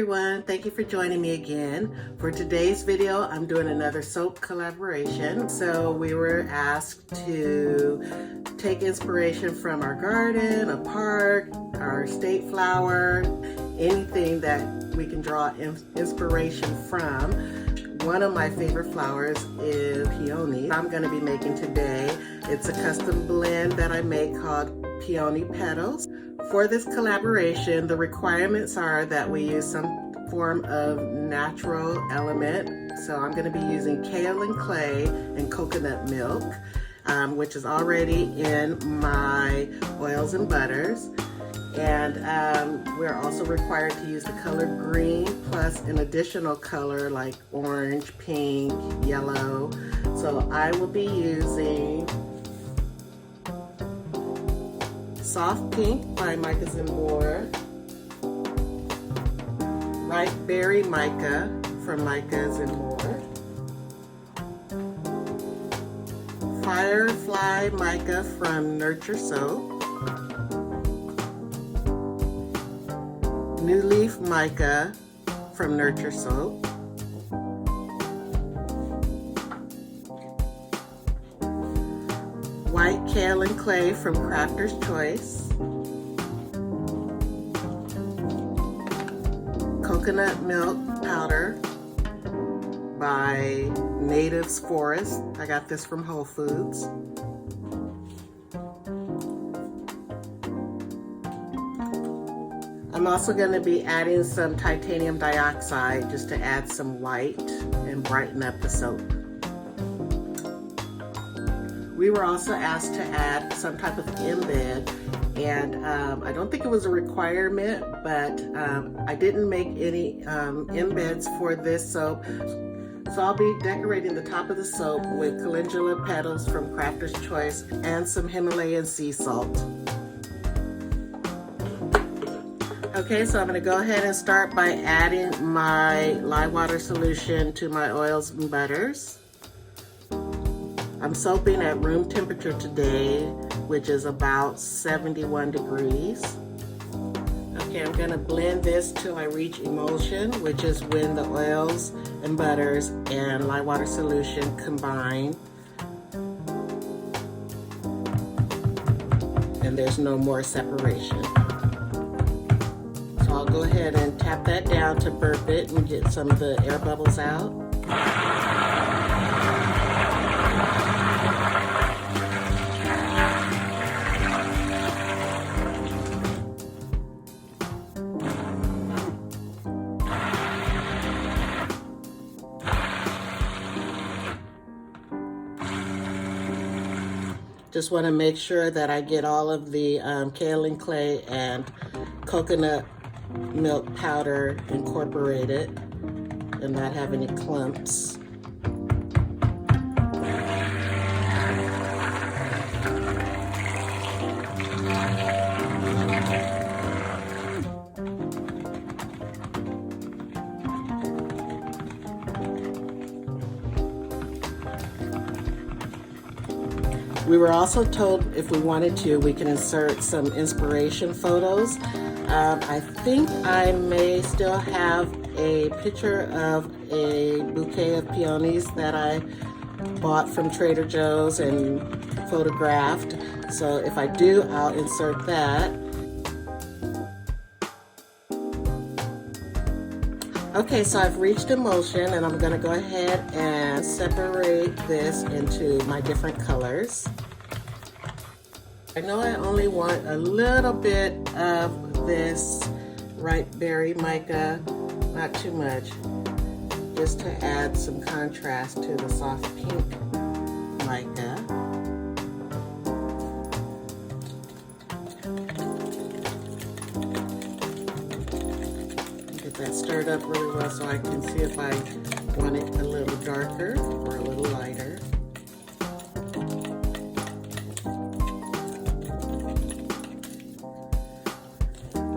everyone, thank you for joining me again. For today's video, I'm doing another soap collaboration. So we were asked to take inspiration from our garden, a park, our state flower, anything that we can draw inspiration from. One of my favorite flowers is Peony. I'm going to be making today. It's a custom blend that I make called Peony Petals. For this collaboration, the requirements are that we use some form of natural element. So I'm going to be using kale and clay and coconut milk, which is already in my oils and butters. And we're also required to use the color green plus an additional color like orange, pink, yellow. So I will be using Soft Pink by Micas and More, Ripe Berry Mica from Micas and More, Firefly Mica from Nurture Soap, New Leaf Mica from Nurture Soap, White Kale and Clay from Crafter's Choice, Coconut Milk Powder by Natives Forest. I got this from Whole Foods. I'm also going to be adding some titanium dioxide just to add some light and brighten up the soap. We were also asked to add some type of embed, and I don't think it was a requirement, but I didn't make any embeds for this soap. So I'll be decorating the top of the soap with calendula petals from Crafter's Choice and some Himalayan sea salt. Okay, so I'm going to go ahead and start by adding my lye water solution to my oils and butters. I'm soaping at room temperature today, which is about 71 degrees. Okay, I'm going to blend this till I reach emulsion, which is when the oils and butters and lye water solution combine. And there's no more separation. So I'll go ahead and tap that down to burp it and get some of the air bubbles out. Just want to make sure that I get all of the kale and clay and coconut milk powder incorporated and not have any clumps. We were also told if we wanted to, we can insert some inspiration photos. I think I may still have a picture of a bouquet of peonies that I bought from Trader Joe's and photographed. So if I do, I'll insert that. Okay, so I've reached emulsion and I'm gonna go ahead and separate this into my different colors. I know I only want a little bit of this ripe berry mica, not too much, just to add some contrast to the soft pink mica. Get that stirred up really well so I can see if I want it a little darker or a little lighter.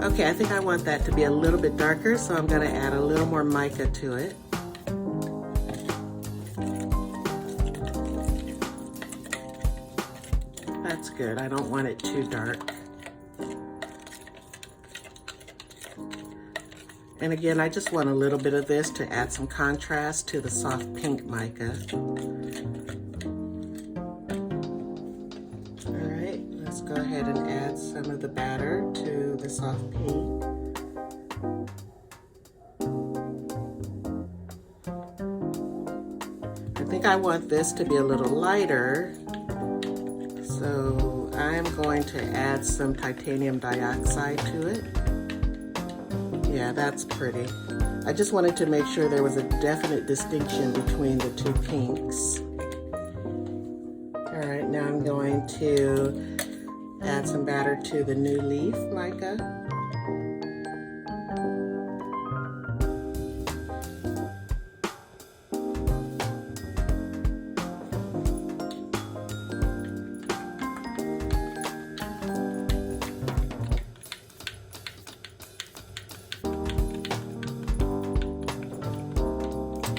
Okay, I think I want that to be a little bit darker, so I'm going to add a little more mica to it. That's good. I don't want it too dark. And again, I just want a little bit of this to add some contrast to the soft pink mica. All right, let's go ahead and add some of the batter to the soft pink. I think I want this to be a little lighter, so I'm going to add some titanium dioxide to it. Yeah, that's pretty. I just wanted to make sure there was a definite distinction between the two pinks. All right, now I'm going to add some batter to the new leaf mica.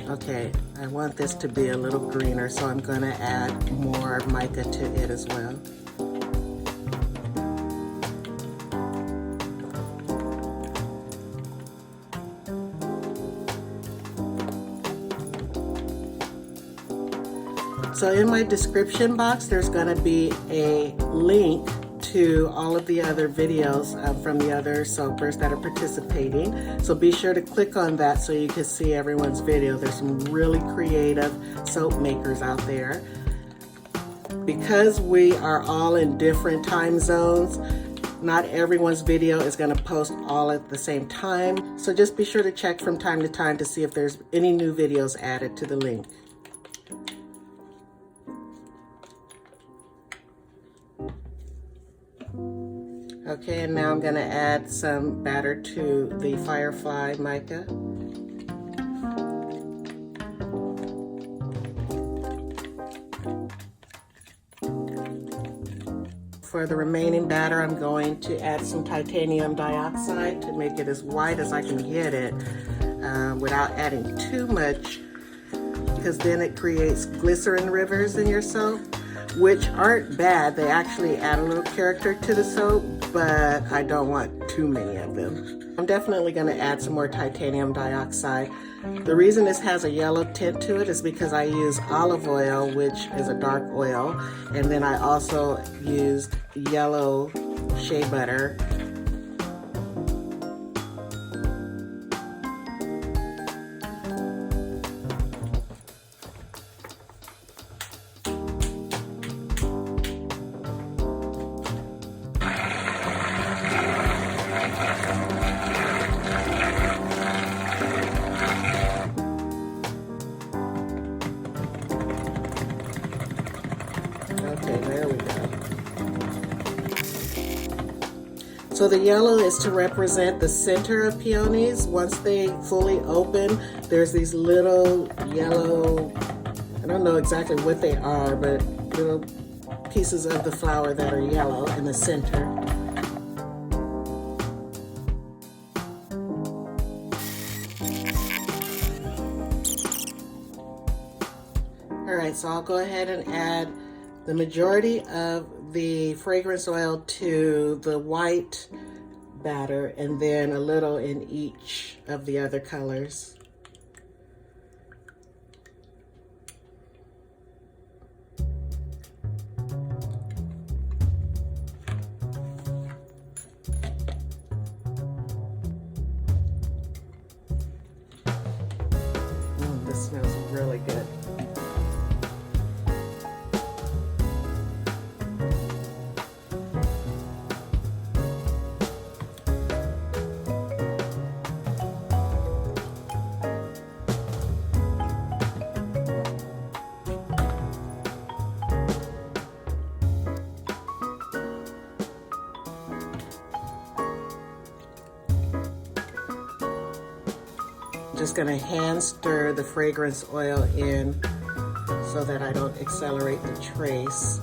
Okay, I want this to be a little greener, so I'm going to add more mica to it as well. So in my description box, there's going to be a link to all of the other videos from the other soapers that are participating. So be sure to click on that so you can see everyone's video. There's some really creative soap makers out there. Because we are all in different time zones, not everyone's video is going to post all at the same time. So just be sure to check from time to time to see if there's any new videos added to the link. Okay, and now I'm going to add some batter to the Firefly mica. For the remaining batter, I'm going to add some titanium dioxide to make it as white as I can get it without adding too much, because then it creates glycerin rivers in your soap, which aren't bad. They actually add a little character to the soap, but I don't want too many of them. I'm definitely going to add some more titanium dioxide. The reason this has a yellow tint to it is because I use olive oil, which is a dark oil, and then I also used yellow shea butter. Okay, there we go. So the yellow is to represent the center of peonies. Once they fully open, there's these little yellow, I don't know exactly what they are, but little pieces of the flower that are yellow in the center. All right, so I'll go ahead and add the majority of the fragrance oil to the white batter and then a little in each of the other colors. This smells really good. Just going to hand stir the fragrance oil in so that I don't accelerate the trace.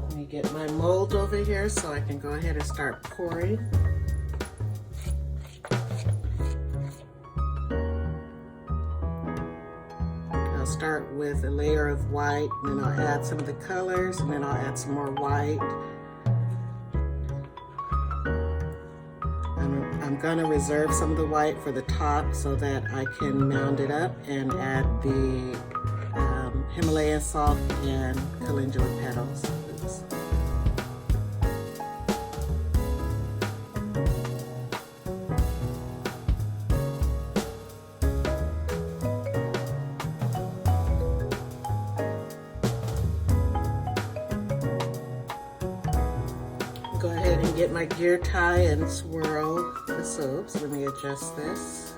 Let me get my mold over here so I can go ahead and start pouring. I'll start with a layer of white, and then I'll add some of the colors, and then I'll add some more white. I'm gonna reserve some of the white for the top so that I can mound it up and add the Himalayan salt and calendula petals. Oops. Go ahead and get my gear tie and swirl the soaps. Let me adjust this.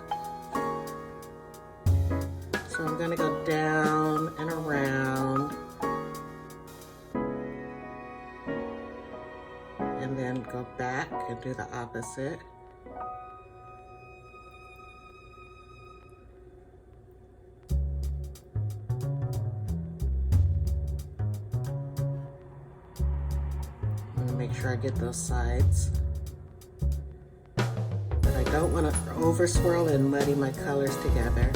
So I'm gonna go down and around and then go back and do the opposite. Make sure I get those sides. But I don't want to over swirl and muddy my colors together.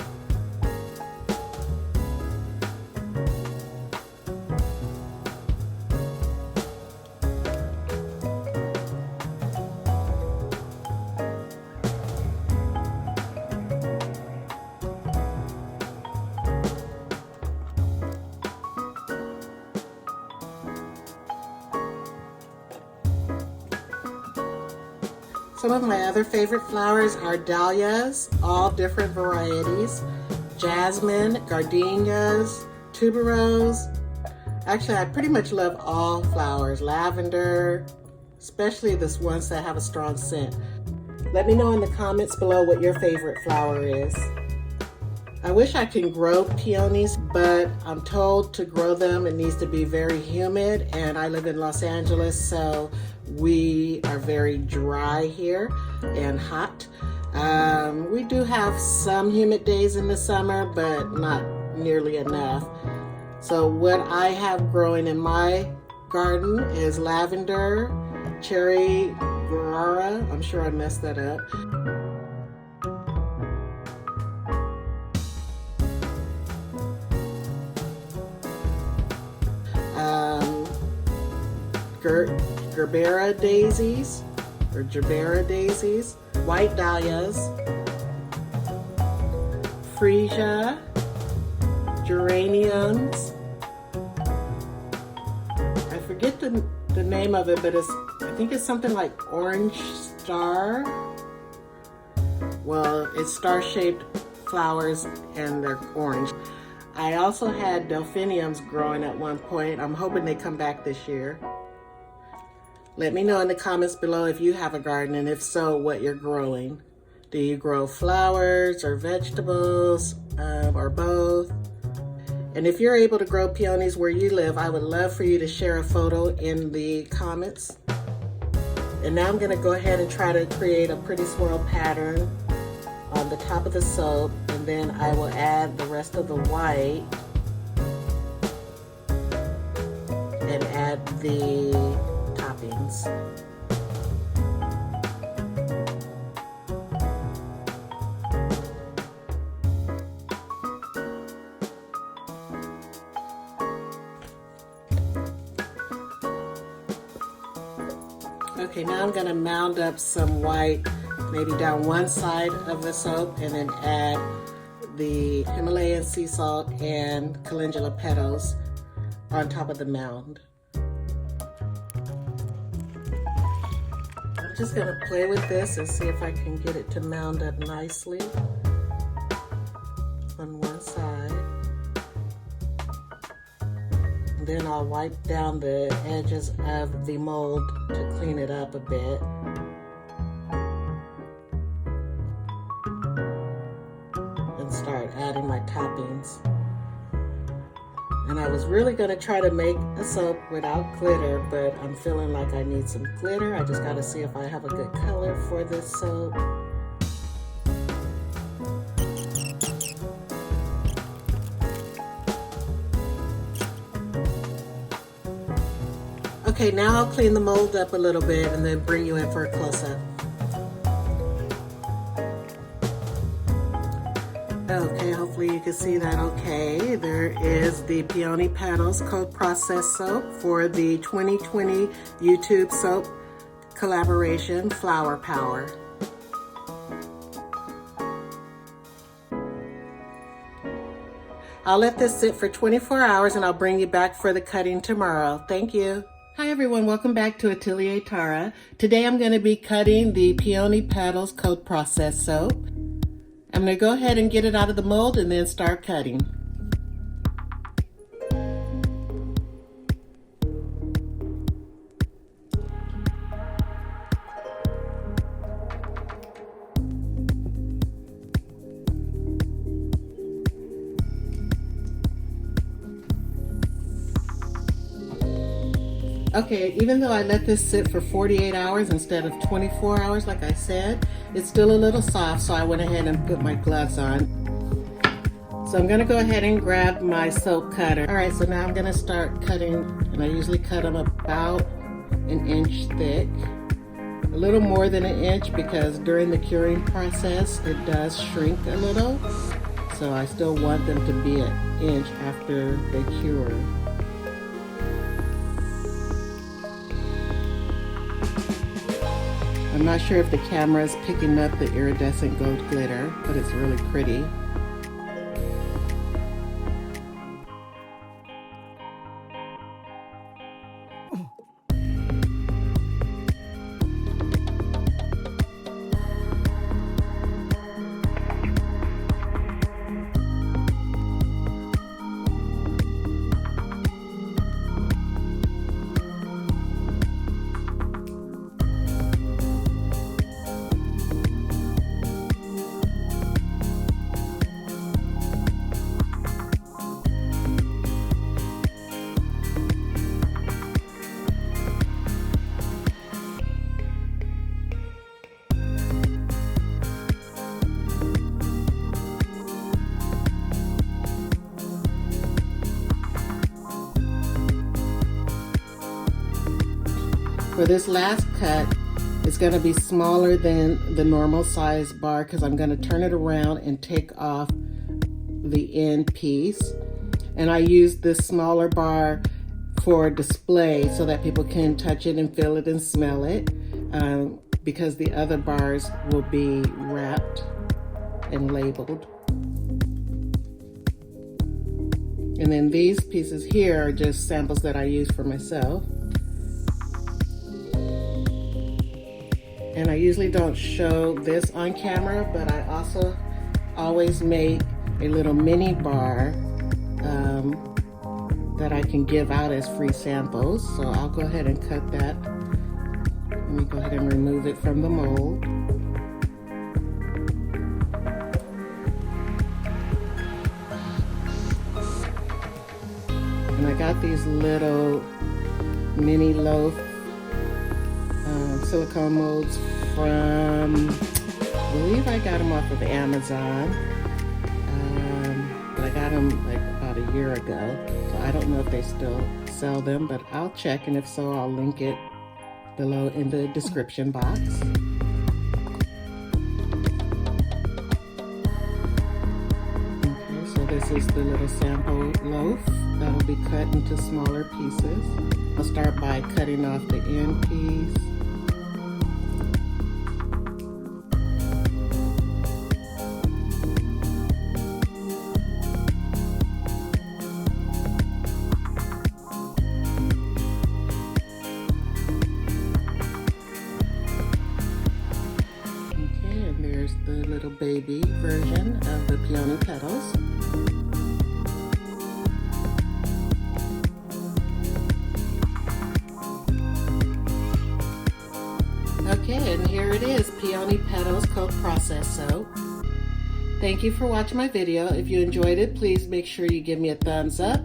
Some of my other favorite flowers are dahlias, all different varieties, jasmine, gardenias, tuberose. Actually, I pretty much love all flowers, lavender, especially the ones that have a strong scent. Let me know in the comments below what your favorite flower is. I wish I could grow peonies, but I'm told to grow them it needs to be very humid, and I live in Los Angeles, so we are very dry here and hot. We do have some humid days in the summer, but not nearly enough. So what I have growing in my garden is lavender, cherry guarara, I'm sure I messed that up, gerbera daisies, or gerbera daisies, white dahlias, freesia, geraniums. I forget the name of it, but I think it's something like orange star. Well, it's star-shaped flowers and they're orange. I also had delphiniums growing at one point. I'm hoping they come back this year. Let me know in the comments below if you have a garden, and if so, what you're growing. Do you grow flowers or vegetables or both? And if you're able to grow peonies where you live, I would love for you to share a photo in the comments. And now I'm gonna go ahead and try to create a pretty swirl pattern on the top of the soap, and then I will add the rest of the white and add the toppings. Okay, now I'm going to mound up some white, maybe down one side of the soap, and then add the Himalayan sea salt and calendula petals on top of the mound. I'm just going to play with this and see if I can get it to mound up nicely on one side. And then I'll wipe down the edges of the mold to clean it up a bit. And start adding my toppings. And I was really going to try to make a soap without glitter, but I'm feeling like I need some glitter. I just got to see if I have a good color for this soap. Okay, now I'll clean the mold up a little bit and then bring you in for a close-up. Okay, hopefully hopefully you can see that okay. There is the Peony Petals cold process soap for the 2020 YouTube soap collaboration Flower Power. I'll let this sit for 24 hours and I'll bring you back for the cutting tomorrow. Thank you. Hi everyone, welcome back to Atelier Tara. Today I'm going to be cutting the Peony Petals cold process soap. I'm going to go ahead and get it out of the mold and then start cutting. Okay, even though I let this sit for 48 hours instead of 24 hours like I said, it's still a little soft, so I went ahead and put my gloves on. So I'm gonna go ahead and grab my soap cutter. All right, so now I'm gonna start cutting, and I usually cut them about an inch thick. A little more than an inch because during the curing process, it does shrink a little. So I still want them to be an inch after they cure. I'm not sure if the camera is picking up the iridescent gold glitter, but it's really pretty. For this last cut, it's going to be smaller than the normal size bar because I'm going to turn it around and take off the end piece. And I use this smaller bar for display so that people can touch it and feel it and smell it, because the other bars will be wrapped and labeled. And then these pieces here are just samples that I use for myself. And I usually don't show this on camera, but I also always make a little mini bar that I can give out as free samples. So I'll go ahead and cut that. Let me go ahead and remove it from the mold. And I got these little mini loaf silicone molds from, I believe I got them off of Amazon, but I got them like about a year ago, so I don't know if they still sell them, but I'll check, and if so, I'll link it below in the description box. Okay, so this is the little sample loaf that'll be cut into smaller pieces. I'll start by cutting off the end piece. The little baby version of the Peony Petals. Okay, and here it is, Peony Petals cold process soap. Thank you for watching my video. If you enjoyed it, please make sure you give me a thumbs up,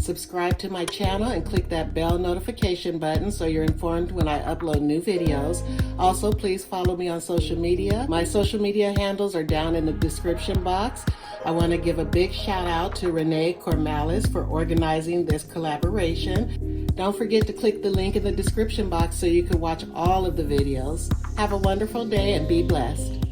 subscribe to my channel, and click that bell notification button so you're informed when I upload new videos. Also, please follow me on social media. My social media handles are down in the description box. I want to give a big shout out to Renee Cormalis for organizing this collaboration. Don't forget to click the link in the description box so you can watch all of the videos. Have a wonderful day and be blessed.